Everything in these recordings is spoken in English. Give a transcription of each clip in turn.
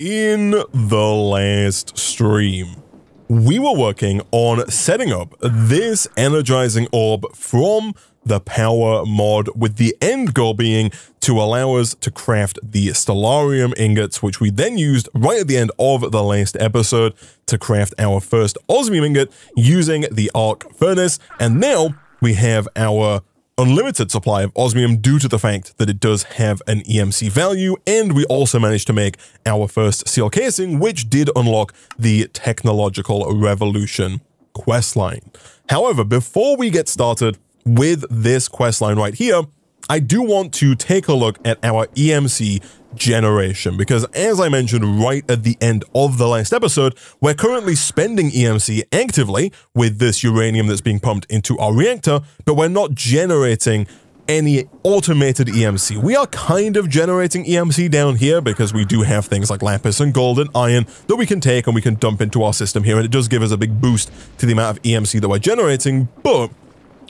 In the last stream, we were working on setting up this energizing orb from the power mod, with the end goal being to allow us to craft the stellarium ingots, which we then used right at the end of the last episode to craft our first osmium ingot using the arc furnace. And now we have our unlimited supply of osmium due to the fact that it does have an EMC value, and we also managed to make our first seal casing, which did unlock the technological revolution questline. However, before we get started with this questline right here, I do want to take a look at our EMC generation, because as I mentioned right at the end of the last episode, we're currently spending EMC actively with this uranium that's being pumped into our reactor, but we're not generating any automated EMC. We are kind of generating EMC down here because we do have things like lapis and gold and iron that we can take and we can dump into our system here, and it does give us a big boost to the amount of EMC that we're generating, but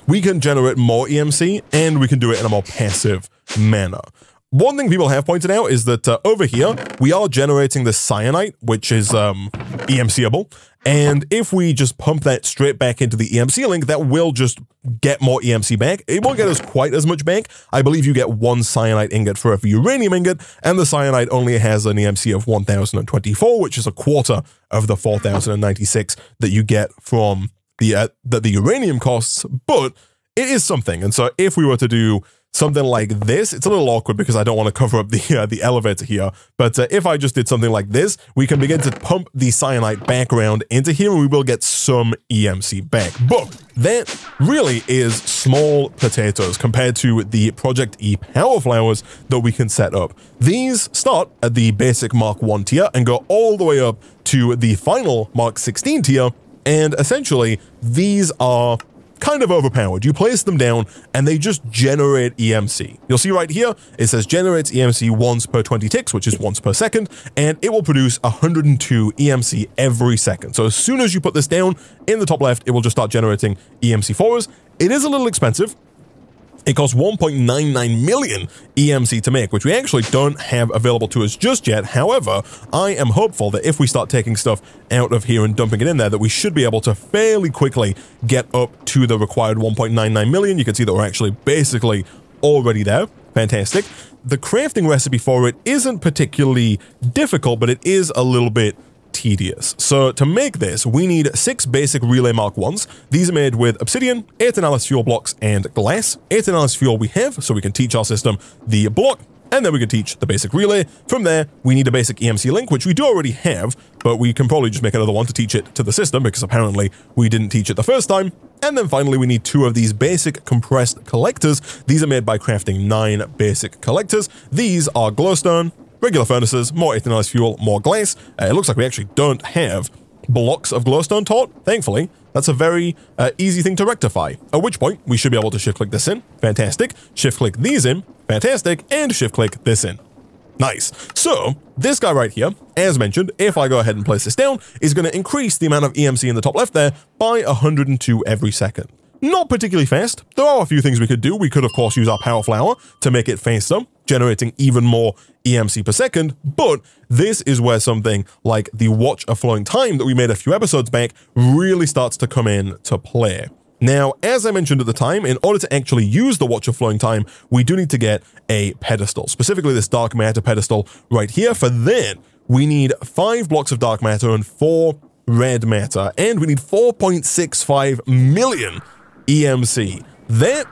we can generate more EMC and we can do it in a more passive manner. One thing people have pointed out is that over here, we are generating the cyanite, which is EMCable. And if we just pump that straight back into the EMC link, that will just get more EMC back. It won't get us quite as much back. I believe you get one cyanite ingot for every uranium ingot, and the cyanite only has an EMC of 1024, which is a quarter of the 4096 that you get from that the uranium costs, but it is something. And so if we were to do something like this, it's a little awkward because I don't want to cover up the elevator here, but if I just did something like this, we can begin to pump the cyanite back around into here and we will get some EMC back. But that really is small potatoes compared to the Project E power flowers that we can set up. These start at the basic Mark 1 tier and go all the way up to the final Mark 16 tier. And essentially, these are kind of overpowered. You place them down and they just generate EMC. You'll see right here, it says generates EMC once per 20 ticks, which is once per second, and it will produce 102 EMC every second. So as soon as you put this down in the top left, it will just start generating EMC for us. It is a little expensive. It costs 1.99 million EMC to make, which we actually don't have available to us just yet. However, I am hopeful that if we start taking stuff out of here and dumping it in there, that we should be able to fairly quickly get up to the required 1.99 million. You can see that we're actually basically already there. Fantastic. The crafting recipe for it isn't particularly difficult, but it is a little bit tedious. So to make this, we need 6 basic relay Mark 1s. These are made with obsidian, 8 analysis fuel blocks, and glass. 8 analysis fuel we have, so we can teach our system the block, and then we can teach the basic relay. From there, we need a basic EMC link, which we do already have, but we can probably just make another one to teach it to the system, because apparently we didn't teach it the first time. And then finally, we need 2 of these basic compressed collectors. These are made by crafting 9 basic collectors. These are glowstone, regular furnaces, more ethanol fuel, more glass. It looks like we actually don't have blocks of glowstone taught, thankfully. That's a very easy thing to rectify, at which point we should be able to shift-click this in. Fantastic. Shift-click these in. Fantastic. And shift-click this in. Nice. So this guy right here, as mentioned, if I go ahead and place this down, is going to increase the amount of EMC in the top left there by 102 every second. Not particularly fast. There are a few things we could do. We could, of course, use our power flower to make it faster, generating even more EMC per second, but this is where something like the Watch of Flowing Time that we made a few episodes back really starts to come in to play. Now, as I mentioned at the time, in order to actually use the Watch of Flowing Time, we do need to get a pedestal, specifically this dark matter pedestal right here. For that, we need 5 blocks of dark matter and 4 red matter, and we need 4.65 million EMC. That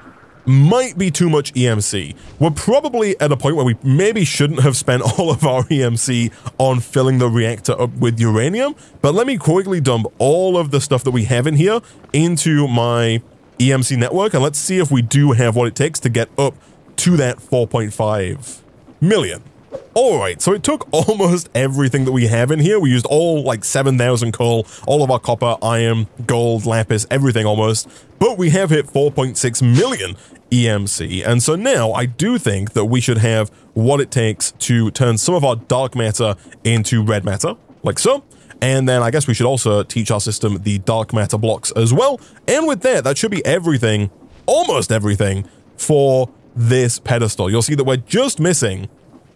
might be too much EMC. We're probably at a point where we maybe shouldn't have spent all of our EMC on filling the reactor up with uranium, but let me quickly dump all of the stuff that we have in here into my EMC network, and let's see if we do have what it takes to get up to that 4.5 million. Alright, so it took almost everything that we have in here. We used all like 7,000 coal, all of our copper, iron, gold, lapis, everything almost, but we have hit 4.6 million EMC. And so now I do think that we should have what it takes to turn some of our dark matter into red matter, like so. And then I guess we should also teach our system the dark matter blocks as well. And with that, that should be everything, almost everything, for this pedestal. You'll see that we're just missing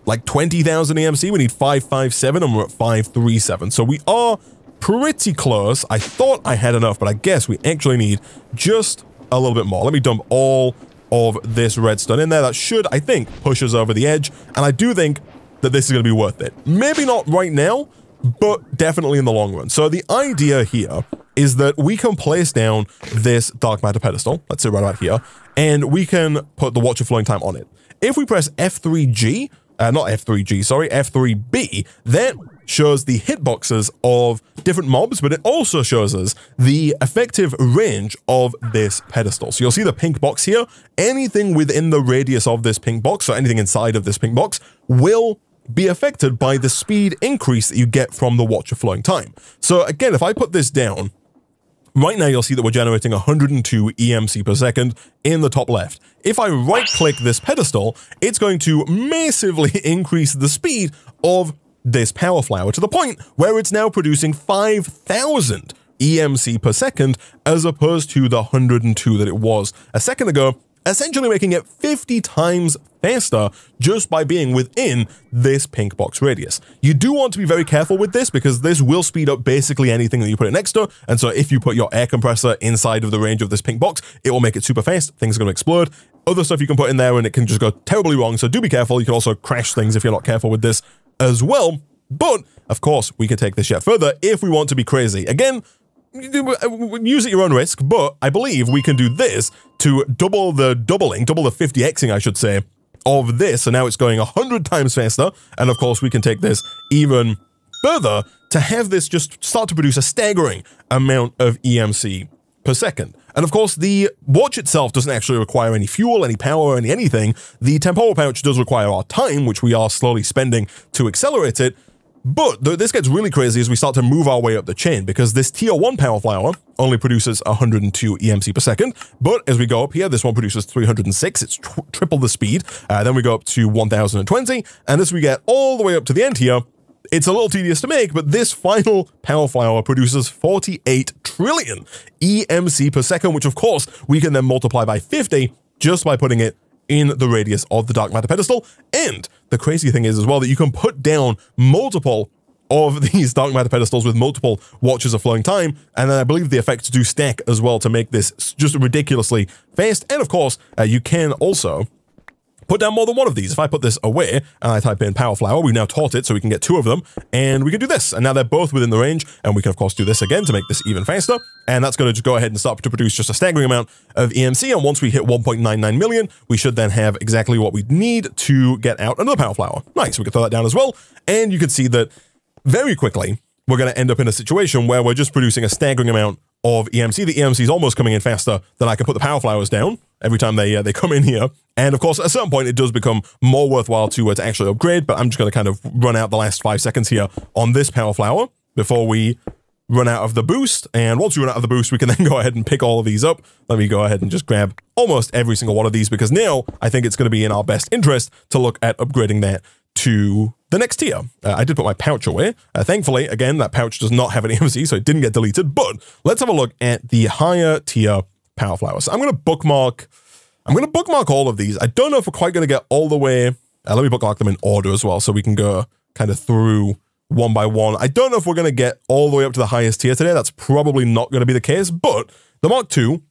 like 20,000 EMC. We need 557 and we're at 537. So we are pretty close. I thought I had enough, but I guess we actually need just a little bit more. Let me dump all of this redstone in there. That should, I think, push us over the edge. And I do think that this is going to be worth it. Maybe not right now, but definitely in the long run. So the idea here is that we can place down this dark matter pedestal. Let's say right about here. And we can put the watch of flowing time on it. If we press F3G, not F3G, sorry, F3B, that shows the hitboxes of different mobs, but it also shows us the effective range of this pedestal. So you'll see the pink box here. Anything within the radius of this pink box, so anything inside of this pink box, will be affected by the speed increase that you get from the watch of flowing time. So again, if I put this down, right now you'll see that we're generating 102 EMC per second in the top left. If I right-click this pedestal, it's going to massively increase the speed of this power flower to the point where it's now producing 5,000 EMC per second as opposed to the 102 that it was a second ago, essentially making it 50 times faster just by being within this pink box radius. You do want to be very careful with this because this will speed up basically anything that you put it next to, and so if you put your air compressor inside of the range of this pink box, it will make it super fast, things are going to explode. Other stuff you can put in there and it can just go terribly wrong, so do be careful. You can also crash things if you're not careful with this as well, but of course we can take this yet further if we want to be crazy. Again, use at your own risk, but I believe we can do this to double the 50xing, I should say, of this, and now it's going 100 times faster, and of course we can take this even further to have this just start to produce a staggering amount of EMC per second. And of course, the watch itself doesn't actually require any fuel, any power, anything. The temporal pouch does require our time, which we are slowly spending to accelerate it. But this gets really crazy as we start to move our way up the chain, because this tier 1 power flower only produces 102 EMC per second. But as we go up here, this one produces 306. It's triple the speed. Then we go up to 1020. And as we get all the way up to the end here, it's a little tedious to make, but this final power flower produces 48 trillion EMC per second, which of course we can then multiply by 50 just by putting it in the radius of the dark matter pedestal. And the crazy thing is as well that you can put down multiple of these dark matter pedestals with multiple watches of flowing time, and then I believe the effects do stack as well to make this just ridiculously fast. And of course, you can also put down more than one of these. If I put this away and I type in power flower, we've now taught it so we can get 2 of them, and we can do this. And now they're both within the range, and we can of course do this again to make this even faster. And that's going to just go ahead and start to produce just a staggering amount of EMC. And once we hit 1.99 million, we should then have exactly what we need to get out another power flower. Nice, we can throw that down as well. And you can see that very quickly, we're going to end up in a situation where we're just producing a staggering amount of EMC. The EMC is almost coming in faster than I can put the power flowers down every time they come in here. And of course, at a certain point, it does become more worthwhile to actually upgrade, but I'm just going to kind of run out the last 5 seconds here on this power flower before we run out of the boost. And once we run out of the boost, we can then go ahead and pick all of these up. Let me go ahead and just grab almost every single one of these, because now I think it's going to be in our best interest to look at upgrading that to the next tier. I did put my pouch away. Thankfully, again, that pouch does not have an EMC, so it didn't get deleted, but let's have a look at the higher tier power flowers. So I'm going to bookmark all of these. I don't know if we're quite going to get all the way. Let me bookmark them in order as well, so we can go kind of through one by one. I don't know if we're going to get all the way up to the highest tier today. That's probably not going to be the case, but the Mark II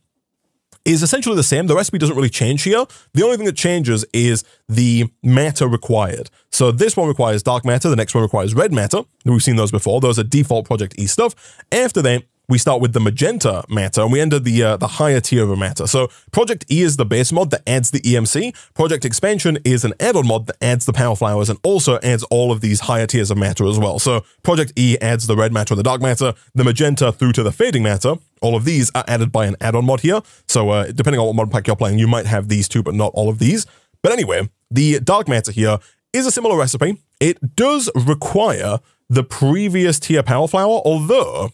is essentially the same. The recipe doesn't really change here. The only thing that changes is the matter required. So this one requires dark matter. The next one requires red matter. We've seen those before. Those are default Project E stuff. After that, we start with the magenta matter, and we enter the higher tier of a matter. So Project E is the base mod that adds the EMC. Project Expansion is an add-on mod that adds the power flowers and also adds all of these higher tiers of matter as well. So Project E adds the red matter and the dark matter, the magenta through to the fading matter. All of these are added by an add-on mod here. So depending on what mod pack you're playing, you might have these two, but not all of these. But anyway, the dark matter here is a similar recipe. It does require the previous tier power flower, although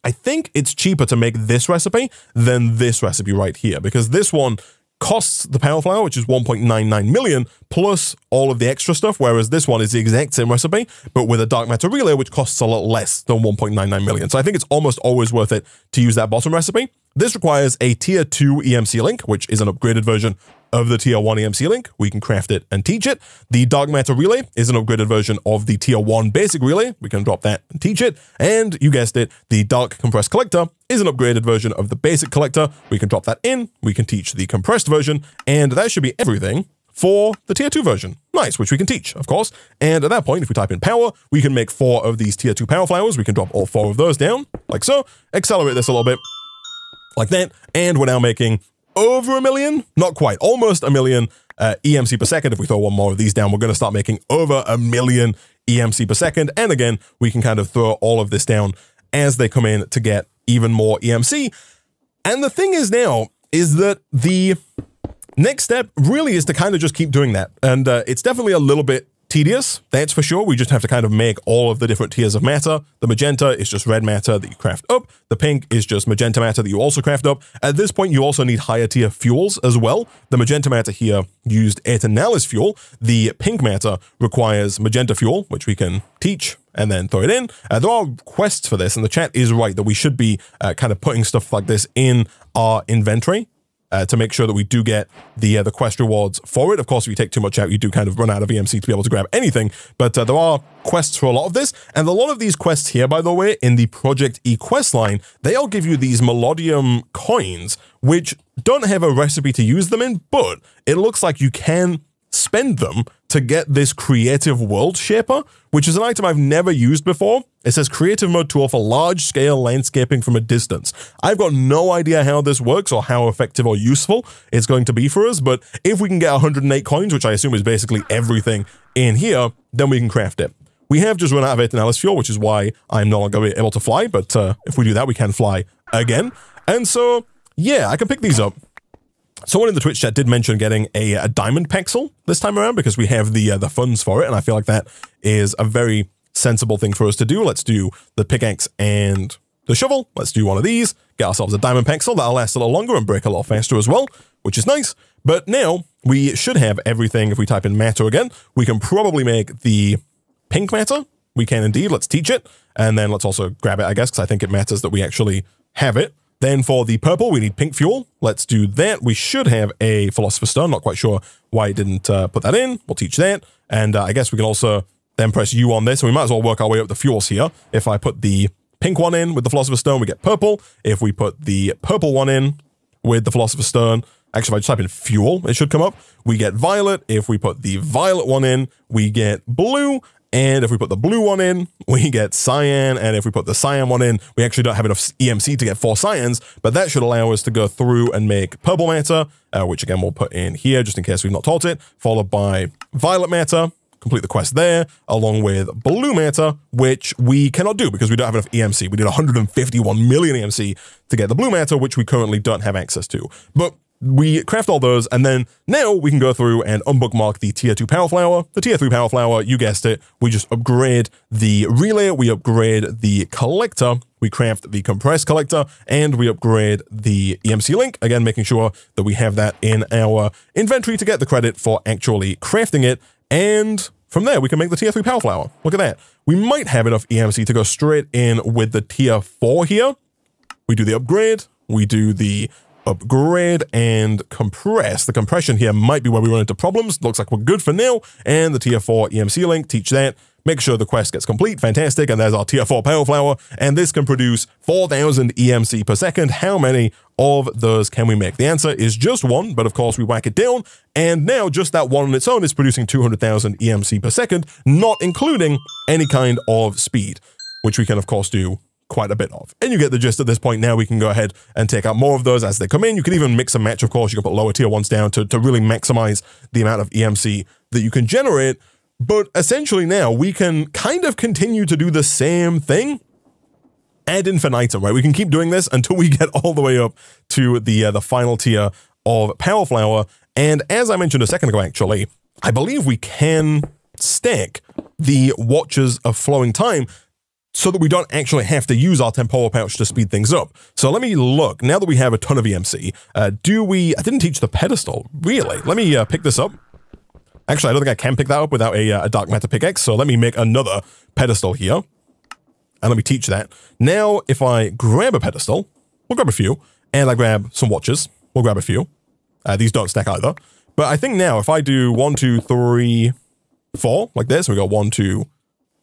I think it's cheaper to make this recipe than this recipe right here, because this one costs the power flower, which is 1.99 million, plus all of the extra stuff, whereas this one is the exact same recipe, but with a dark matter relay, which costs a lot less than 1.99 million. So I think it's almost always worth it to use that bottom recipe. This requires a tier 2 EMC link, which is an upgraded version of the tier 1 EMC link. We can craft it and teach it. The dark matter relay is an upgraded version of the tier 1 basic relay. We can drop that and teach it. And you guessed it, the dark compressed collector is an upgraded version of the basic collector. We can drop that in. We can teach the compressed version, and that should be everything for the tier 2 version. Nice, which we can teach, of course. And at that point, if we type in power, we can make 4 of these tier 2 power flowers. We can drop all 4 of those down, like so. Accelerate this a little bit, like that. And we're now making over 1 million, not quite, almost 1 million EMC per second. If we throw one more of these down, we're going to start making over 1 million EMC per second. And again, we can kind of throw all of this down as they come in to get even more EMC. And the thing is now, is that the next step really is to kind of just keep doing that. And it's definitely a little bit tedious, that's for sure. We just have to kind of make all of the different tiers of matter. The magenta is just red matter that you craft up. The pink is just magenta matter that you also craft up. At this point, you also need higher tier fuels as well. The magenta matter here used etanalis fuel. The pink matter requires magenta fuel, which we can teach and then throw it in. There are quests for this, and the chat is right that we should be kind of putting stuff like this in our inventory to make sure that we do get the quest rewards for it. Of course, if you take too much out, you do kind of run out of EMC to be able to grab anything, but there are quests for a lot of this, and a lot of these quests here, by the way, in the Project E quest line, they all give you these Melodium coins, which don't have a recipe to use them in, but it looks like you can spend them to get this creative world shaper, which is an item I've never used before. It says creative mode tool for large scale landscaping from a distance. I've got no idea how this works or how effective or useful it's going to be for us, but if we can get 108 coins, which I assume is basically everything in here, then we can craft it. We have just run out of etanalis fuel, which is why I'm no longer able to fly, but if we do that, we can fly again. And so, yeah, I can pick these up. Someone in the Twitch chat did mention getting a diamond pexel this time around because we have the funds for it, and I feel like that is a very sensible thing for us to do. Let's do the pickaxe and the shovel. Let's do one of these, get ourselves a diamond pexel. That'll last a little longer and break a lot faster as well, which is nice. But now we should have everything. If we type in matter again, we can probably make the pink matter. We can indeed. Let's teach it, and then let's also grab it, I guess, because I think it matters that we actually have it. Then for the purple, we need pink fuel. Let's do that. We should have a Philosopher's Stone. Not quite sure why it didn't put that in. We'll teach that. And I guess we can also then press U on this. And we might as well work our way up the fuels here. If I put the pink one in with the Philosopher's Stone, we get purple. If we put the purple one in with the Philosopher's Stone, actually, if I just type in fuel, it should come up. We get violet. If we put the violet one in, we get blue. And if we put the blue one in, we get cyan. And if we put the cyan one in, we actually don't have enough EMC to get 4 cyans, but that should allow us to go through and make purple matter, which again, we'll put in here just in case we've not taught it, followed by violet matter, complete the quest there, along with blue matter, which we cannot do because we don't have enough EMC. We did 151 million EMC to get the blue matter, which we currently don't have access to. But we craft all those, and then now we can go through and unbookmark the tier 2 power flower, the tier 3 power flower, you guessed it. We just upgrade the relay, we upgrade the collector, we craft the compressed collector, and we upgrade the EMC link, again, making sure that we have that in our inventory to get the credit for actually crafting it. And from there, we can make the tier 3 power flower. Look at that. We might have enough EMC to go straight in with the tier 4 here. We do the upgrade, we do the upgrade and compress. The compression here might be where we run into problems. Looks like we're good for now. And the tier 4 EMC link, teach that. Make sure the quest gets complete. Fantastic. And there's our tier 4 power flower. And this can produce 4,000 EMC per second. How many of those can we make? The answer is just 1, but of course we whack it down. And now just that one on its own is producing 200,000 EMC per second, not including any kind of speed, which we can of course do quite a bit of. And you get the gist at this point. Now we can go ahead and take out more of those as they come in. You can even mix and match, of course. You can put lower tier ones down to really maximize the amount of EMC that you can generate. But essentially now we can kind of continue to do the same thing ad infinitum, right? We can keep doing this until we get all the way up to the final tier of power flower. And as I mentioned a second ago, actually, I believe we can stack the watches of flowing time so that we don't actually have to use our temporal pouch to speed things up. So let me look. Now that we have a ton of EMC, I didn't teach the pedestal, really. Let me pick this up. Actually, I don't think I can pick that up without a dark matter pickaxe, so let me make another pedestal here. And let me teach that. Now, if I grab a pedestal, we'll grab a few, and I grab some watches, we'll grab a few. These don't stack either. But I think now if I do 1, 2, 3, 4, like this, we got 1, 2,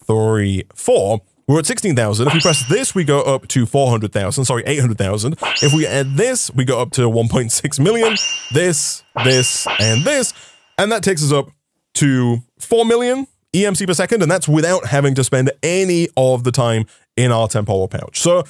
3, 4, we're at 16,000. If we press this, we go up to 400,000, sorry, 800,000. If we add this, we go up to 1.6 million, this, and this, and that takes us up to 4 million EMC per second, and that's without having to spend any of the time in our temporal pouch. So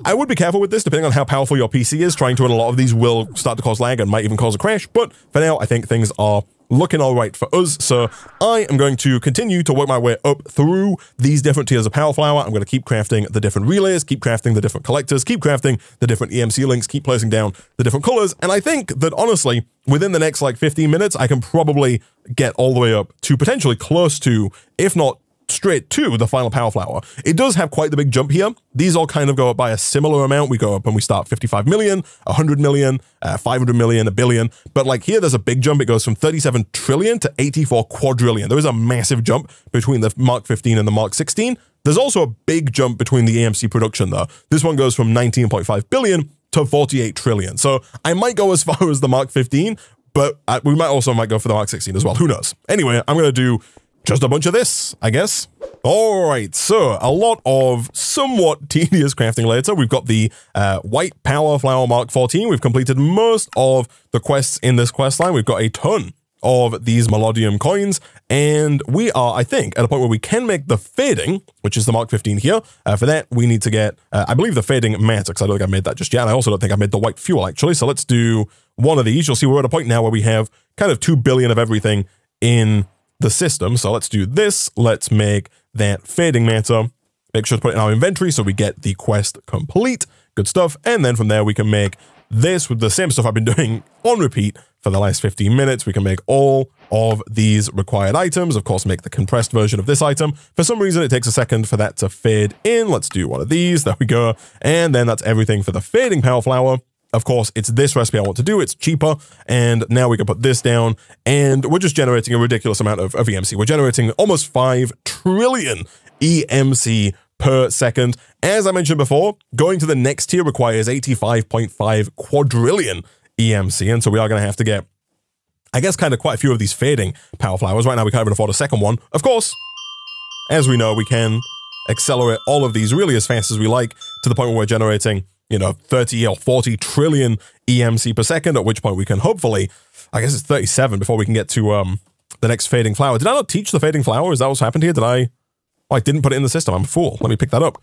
I would be careful with this, depending on how powerful your PC is. Trying to run a lot of these will start to cause lag and might even cause a crash, but for now, I think things are looking all right for us. So I am going to continue to work my way up through these different tiers of power flower. I'm going to keep crafting the different relays, keep crafting the different collectors, keep crafting the different EMC links, keep placing down the different colors. And I think that honestly, within the next like 15 minutes, I can probably get all the way up to potentially close to, if not straight to, the final power flower. It does have quite the big jump here. These all kind of go up by a similar amount. We go up and we start 55 million, 100 million, 500 million, a billion. But like here, there's a big jump. It goes from 37 trillion to 84 quadrillion. There is a massive jump between the Mark 15 and the Mark 16. There's also a big jump between the EMC production though. This one goes from 19.5 billion to 48 trillion. So I might go as far as the Mark 15, but we might go for the Mark 16 as well. Who knows? Anyway, I'm going to do just a bunch of this, I guess. All right, so a lot of somewhat tedious crafting later. We've got the white power flower Mark 14. We've completed most of the quests in this quest line. We've got a ton of these Melodium coins, and we are, I think, at a point where we can make the fading, which is the Mark 15 here. For that, we need to get, I believe, the fading matter, because I don't think I made that just yet. I also don't think I made the white fuel, actually. So let's do one of these. You'll see we're at a point now where we have kind of 2 billion of everything in the system. So let's do this. Let's make that fading matter. Make sure to put it in our inventory so we get the quest complete. Good stuff. And then from there, we can make this with the same stuff I've been doing on repeat for the last 15 minutes. We can make all of these required items. Of course, make the compressed version of this item. For some reason, it takes a second for that to fade in. Let's do one of these. There we go. And then that's everything for the fading power flower. Of course, it's this recipe I want to do. It's cheaper. And now we can put this down. And we're just generating a ridiculous amount of EMC. We're generating almost 5 trillion EMC per second. As I mentioned before, going to the next tier requires 85.5 quadrillion EMC. And so we are going to have to get, I guess, kind of quite a few of these fading power flowers. Right now, we can't even afford a second one. Of course, as we know, we can accelerate all of these really as fast as we like to the point where we're generating, you know, 30 or 40 trillion EMC per second, at which point we can hopefully, I guess it's 37 before we can get to the next fading flower. Did I not teach the fading flower? Is that what's happened here? Oh, I didn't put it in the system. I'm a fool. Let me pick that up.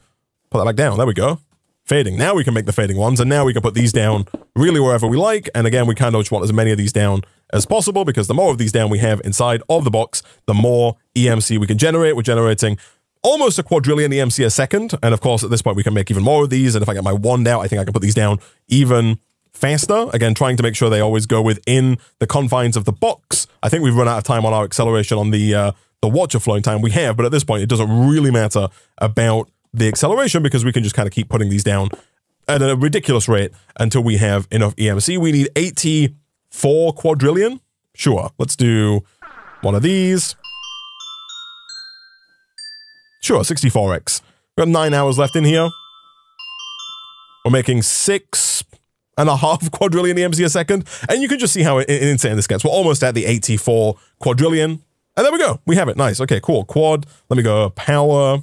Put that back down. There we go. Fading. Now we can make the fading ones, and now we can put these down really wherever we like. And again, we kind of just want as many of these down as possible, because the more of these down we have inside of the box, the more EMC we can generate. We're generating almost a quadrillion EMC a second. And of course, at this point, we can make even more of these. And if I get my wand out, I think I can put these down even faster. Again, trying to make sure they always go within the confines of the box. I think we've run out of time on our acceleration on the watcher flowing time. We have, but at this point, it doesn't really matter about the acceleration, because we can just kind of keep putting these down at a ridiculous rate until we have enough EMC. We need 84 quadrillion. Sure, let's do one of these. Sure, 64x. We've got 9 hours left in here. We're making 6.5 quadrillion EMC a second. And you can just see how insane this gets. We're almost at the 84 quadrillion. And there we go. We have it. Nice. Okay, cool. Quad. Let me go power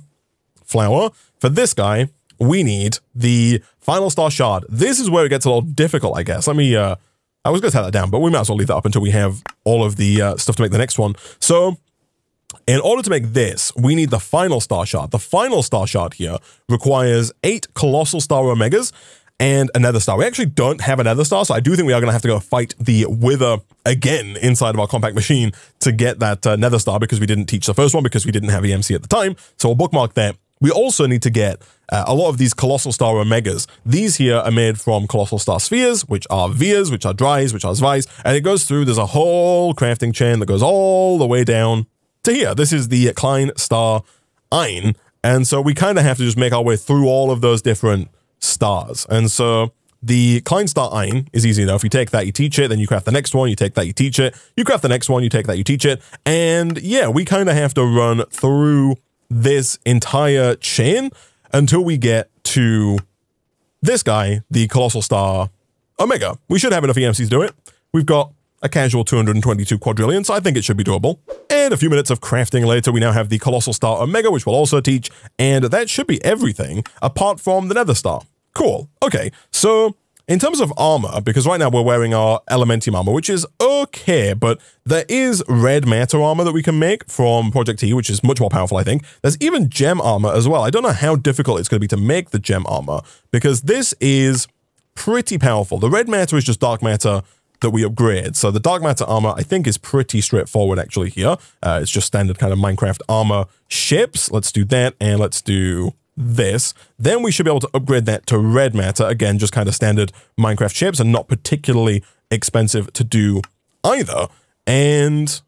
flower. For this guy, we need the final star shard. This is where it gets a little difficult, I guess. Let me, I was going to take that down, but we might as well leave that up until we have all of the stuff to make the next one. So in order to make this, we need the final star shard. The final star shard here requires 8 colossal star omegas and a nether star. We actually don't have a nether star, so I do think we are going to have to go fight the wither again inside of our compact machine to get that nether star, because we didn't teach the first one because we didn't have EMC at the time. So we'll bookmark that. We also need to get a lot of these colossal star omegas. These here are made from colossal star spheres, which are vias, which are dries, which are zvais, and it goes through. There's a whole crafting chain that goes all the way down to here. This is the Klein star ein, and so we kind of have to just make our way through all of those different stars. And so the Klein star ein is easy enough. You take that, you teach it, then you craft the next one, you take that, you teach it, you craft the next one, you take that, you teach it, and yeah, we kind of have to run through this entire chain until we get to this guy, the colossal star omega. We should have enough EMCs to do it. We've got a casual 222 quadrillion, so I think it should be doable. And a few minutes of crafting later, we now have the Colossal Star Omega, which we'll also teach, and that should be everything apart from the Nether Star. Cool. Okay, so in terms of armor, because right now we're wearing our Elementium armor, which is okay, but there is red matter armor that we can make from Project T, which is much more powerful, I think. There's even gem armor as well. I don't know how difficult it's going to be to make the gem armor, because this is pretty powerful. The red matter is just dark matter that we upgrade. So the dark matter armor, I think, is pretty straightforward actually here. It's just standard kind of Minecraft armor shapes. Let's do that, and let's do this. Then we should be able to upgrade that to red matter. Again, just kind of standard Minecraft shapes and not particularly expensive to do either. And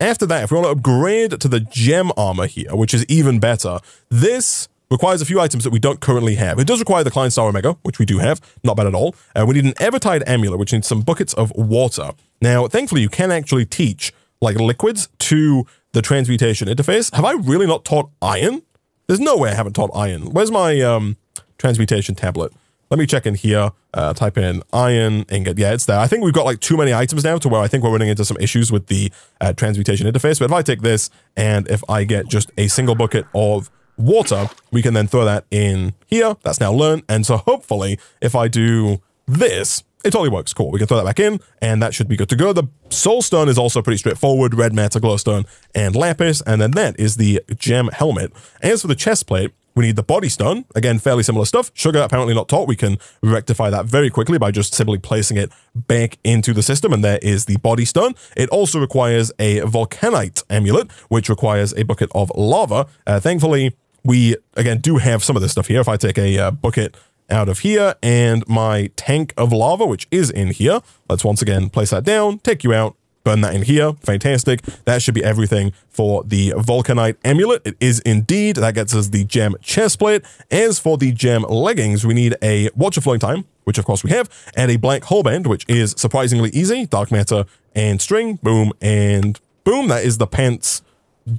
after that, if we want to upgrade to the gem armor here, which is even better, this requires a few items that we don't currently have. It does require the Klein Star Omega, which we do have, not bad at all. We need an Evertide Amulet, which needs some buckets of water. Now, thankfully, you can actually teach like liquids to the transmutation interface. Have I really not taught iron? There's no way I haven't taught iron. Where's my transmutation tablet? Let me check in here, type in iron ingot. Yeah, it's there. I think we've got like too many items now to where I think we're running into some issues with the transmutation interface. But if I take this and if I get just a single bucket of water, we can then throw that in here. That's now learned. And so hopefully if I do this, it totally works. Cool. We can throw that back in and that should be good to go. The soul stone is also pretty straightforward. Red matter, glowstone, and lapis. And then that is the gem helmet. As for the chest plate, we need the body stone. Again, fairly similar stuff. Sugar, apparently not taught. We can rectify that very quickly by just simply placing it back into the system. And there is the body stone. It also requires a volcanite amulet, which requires a bucket of lava. Thankfully, we, again, do have some of this stuff here. If I take a bucket out of here and my tank of lava, which is in here, let's once again place that down, take you out, burn that in here. Fantastic. That should be everything for the Vulcanite amulet. It is indeed. That gets us the gem chestplate. As for the gem leggings, we need a watch of flowing time, which of course we have, and a black hole band, which is surprisingly easy. Dark matter and string. Boom and boom. That is the pants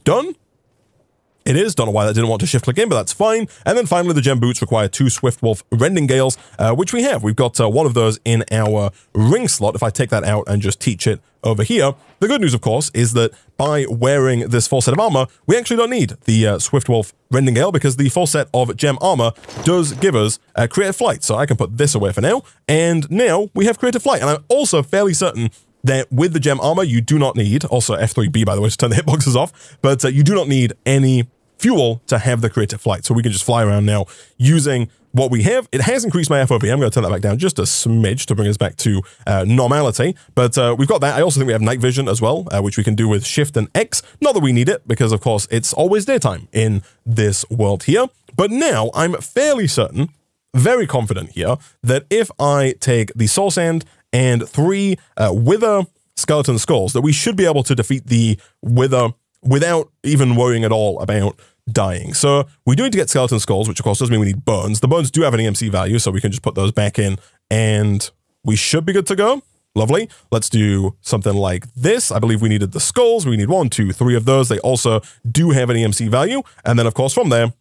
done. It is. Don't know why that didn't want to shift click in, but that's fine. And then finally, the gem boots require 2 Swift Wolf Rending Gales, which we have. We've got one of those in our ring slot. If I take that out and just teach it over here, the good news, of course, is that by wearing this full set of armor, we actually don't need the Swift Wolf Rending Gale because the full set of gem armor does give us creative flight. So I can put this away for now. And now we have creative flight. And I'm also fairly certain that with the gem armor, you do not need, also F3B, by the way, to turn the hitboxes off, but you do not need any fuel to have the creative flight. So we can just fly around now using what we have. It has increased my FOV. I'm going to turn that back down just a smidge to bring us back to normality. But we've got that. I also think we have night vision as well, which we can do with Shift and X. Not that we need it, because of course it's always daytime in this world here. But now I'm fairly certain, very confident here, that if I take the soul sand and 3 wither skeleton skulls, that we should be able to defeat the wither without even worrying at all about dying. So we do need to get skeleton skulls, which of course does mean we need bones. The bones do have an EMC value, so we can just put those back in and we should be good to go. Lovely. Let's do something like this. I believe we needed the skulls. We need 1, 2, 3 of those. They also do have an EMC value. And then of course from there,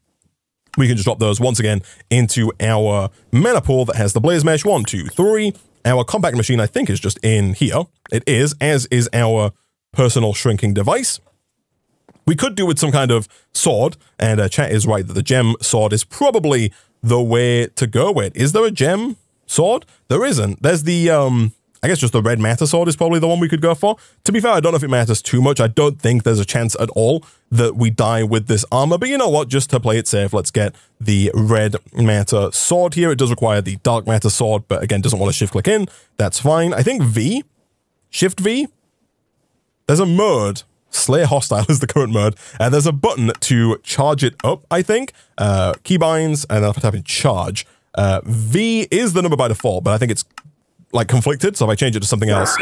we can just drop those once again into our mana pool that has the blaze mesh. 1, 2, 3. Our compact machine, I think, is just in here. It is, as is our personal shrinking device. We could do with some kind of sword, and chat is right that the gem sword is probably the way to go. Wait, is there a gem sword? There isn't. There's the, I guess just the red matter sword is probably the one we could go for. To be fair, I don't know if it matters too much. I don't think there's a chance at all that we die with this armor, but you know what? Just to play it safe, let's get the red matter sword here. It does require the dark matter sword, but again, doesn't want to shift click in. That's fine. I think V, Shift V, there's a mode. Slay Hostile is the current mode, and there's a button to charge it up, I think. Keybinds, and then if I type in charge, V is the number by default, but I think it's like conflicted, so if I change it to something else,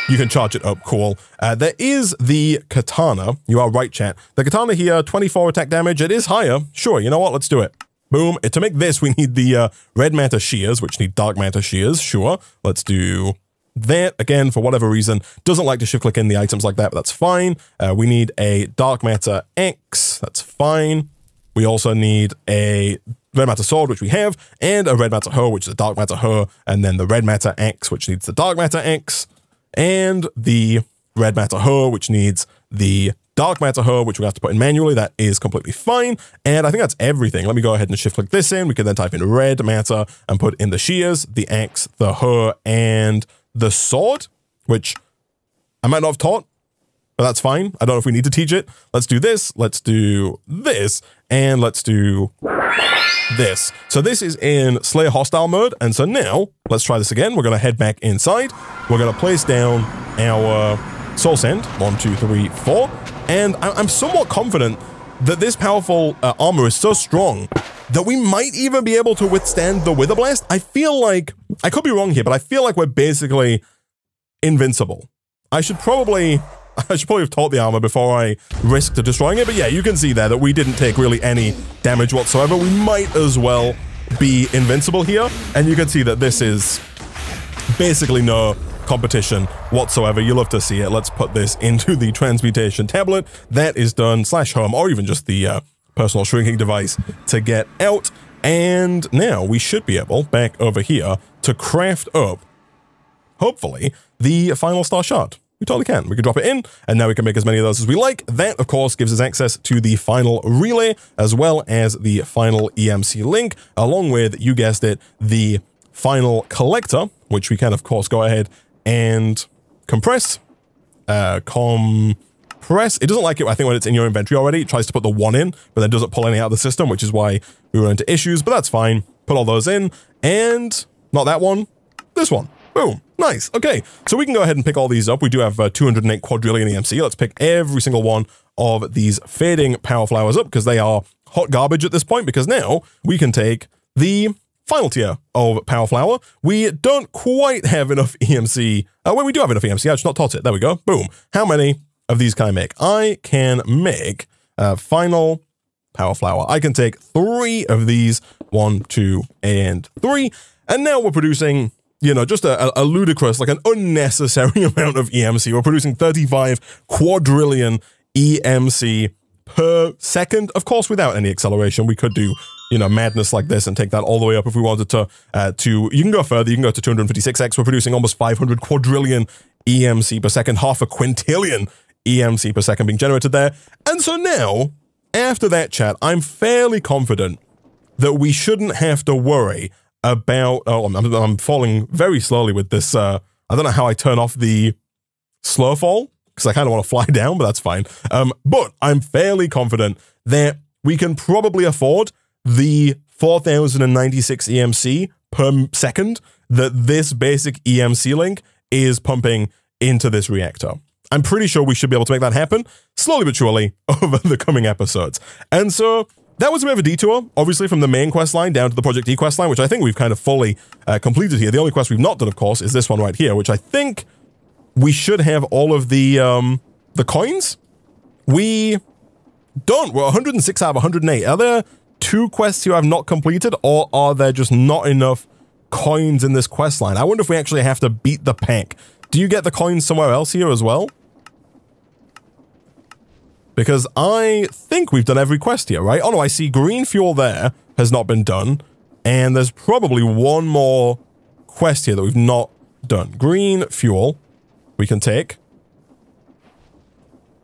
you can charge it up. Cool. There is the katana. You are right, chat. The katana here, 24 attack damage. It is higher. Sure, you know what? Let's do it. Boom. To make this, we need the red matter shears, which need dark matter shears. Sure. Let's do that. Again, for whatever reason, doesn't like to shift click in the items like that, but that's fine. We need a dark matter X. That's fine. We also need a red matter sword, which we have, and a red matter hoe, which is a dark matter hoe, and then the red matter X, which needs the dark matter X. and the red matter here, which needs the dark matter here, which we have to put in manually. That is completely fine. And I think that's everything. Let me go ahead and shift click this in. We can then type in red matter and put in the shears, the axe, the her, and the sword, which I might not have taught, but that's fine. I don't know if we need to teach it. Let's do this. Let's do this. And let's do this. So this is in Slayer Hostile mode. And so now let's try this again. We're going to head back inside. We're going to place down our soul sand. 1, 2, 3, 4. And I'm somewhat confident that this powerful armor is so strong that we might even be able to withstand the Wither Blast. I feel like, I could be wrong here, but I feel like we're basically invincible. I should probably have taught the armor before I risked destroying it. But yeah, you can see there that we didn't take really any damage whatsoever. We might as well be invincible here. And you can see that this is basically no competition whatsoever. You'll love to see it. Let's put this into the transmutation tablet. That is done /home, or even just the personal shrinking device to get out. And now we should be able, back over here, to craft up, hopefully, the final star shard. We totally can. We can drop it in, and now we can make as many of those as we like. That, of course, gives us access to the final relay, as well as the final EMC link, along with, you guessed it, the final collector, which we can, of course, go ahead and compress. Compress. It doesn't like it, I think, when it's in your inventory already. It tries to put the 1 in, but then doesn't pull any out of the system, which is why we run into issues, but that's fine. Put all those in, and not that one, this one. Boom. Nice. Okay, so we can go ahead and pick all these up. We do have 208 quadrillion EMC. Let's pick every single one of these fading power flowers up, because they are hot garbage at this point, because now we can take the final tier of power flower. We don't quite have enough EMC. Well, we do have enough EMC. I just not taught it. There we go. Boom. How many of these can I make? I can make final power flower. I can take 3 of these. 1, 2, and 3. And now we're producing, you know, just a ludicrous, like an unnecessary amount of EMC. We're producing 35 quadrillion EMC per second. Of course, without any acceleration, we could do, you know, madness like this and take that all the way up if we wanted to. You can go further. You can go to 256x. We're producing almost 500 quadrillion EMC per second, half a quintillion EMC per second being generated there. And so now, after that chat, I'm fairly confident that we shouldn't have to worry about, oh, I'm falling very slowly with this. I don't know how I turn off the slow fall, because I kind of want to fly down, but that's fine. But I'm fairly confident that we can probably afford the 4096 EMC per second that this basic EMC link is pumping into this reactor. I'm pretty sure we should be able to make that happen, slowly but surely, over the coming episodes. And so that was a bit of a detour, obviously, from the main quest line down to the Project E quest line, which I think we've kind of fully completed here. The only quest we've not done, of course, is this one right here, which I think we should have all of the coins. We don't. We're 106 out of 108. Are there 2 quests here I've not completed, or are there just not enough coins in this quest line? I wonder if we actually have to beat the pack. Do you get the coins somewhere else here as well? Because I think we've done every quest here, right? Oh no, I see green fuel there has not been done. And there's probably one more quest here that we've not done. Green fuel we can take.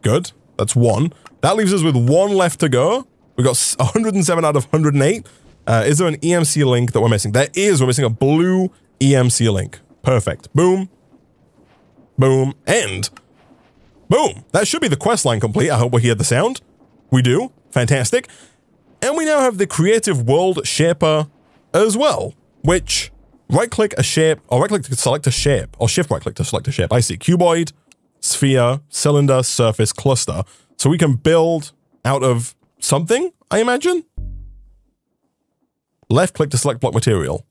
Good. That's 1. That leaves us with 1 left to go. We got 107 out of 108. Is there an EMC link that we're missing? There is. We're missing a blue EMC link. Perfect. Boom. Boom. And boom. That should be the quest line complete. I hope we hear the sound. We do. Fantastic. And we now have the Creative World Shaper as well, which right-click a shape, or right-click to select a shape, or shift right-click to select a shape. I see cuboid, sphere, cylinder, surface, cluster. So we can build out of something, I imagine? Left-click to select block material.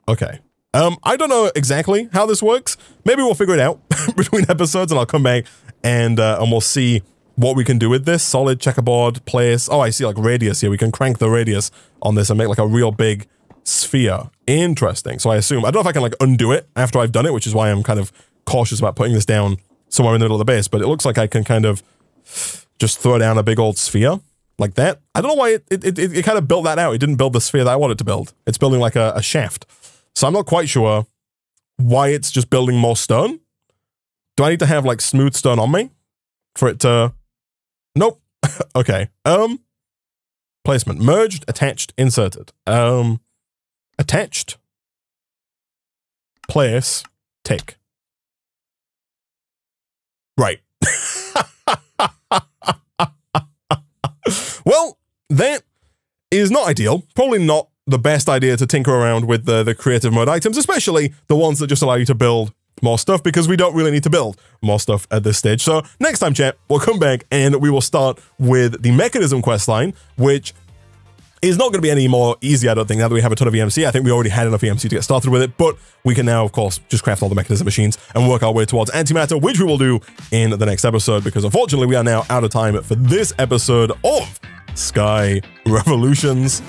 Okay. I don't know exactly how this works. Maybe we'll figure it out between episodes, and I'll come back and we'll see what we can do with this. Solid, checkerboard, place. Oh, I see, like radius here. We can crank the radius on this and make like a real big sphere. Interesting. So I assume, I don't know if I can like undo it after I've done it, which is why I'm kind of cautious about putting this down somewhere in the middle of the base, but it looks like I can kind of just throw down a big old sphere like that. I don't know why it kind of built that out. It didn't build the sphere that I wanted to build. It's building like a shaft. So I'm not quite sure why it's just building more stone. Do I need to have like smooth stone on me for it to... Nope. Okay. Placement. Merged, attached, inserted. Attached. Place. Tick. Right. Well, that is not ideal. Probably not the best idea to tinker around with the creative mode items, especially the ones that just allow you to build more stuff, because we don't really need to build more stuff at this stage. So next time, chat, we'll come back and we will start with the mechanism questline, which is not going to be any more easy, I don't think, now that we have a ton of EMC. I think we already had enough EMC to get started with it, but we can now, of course, just craft all the mechanism machines and work our way towards antimatter, which we will do in the next episode, because unfortunately we are now out of time for this episode of Sky Revolutions.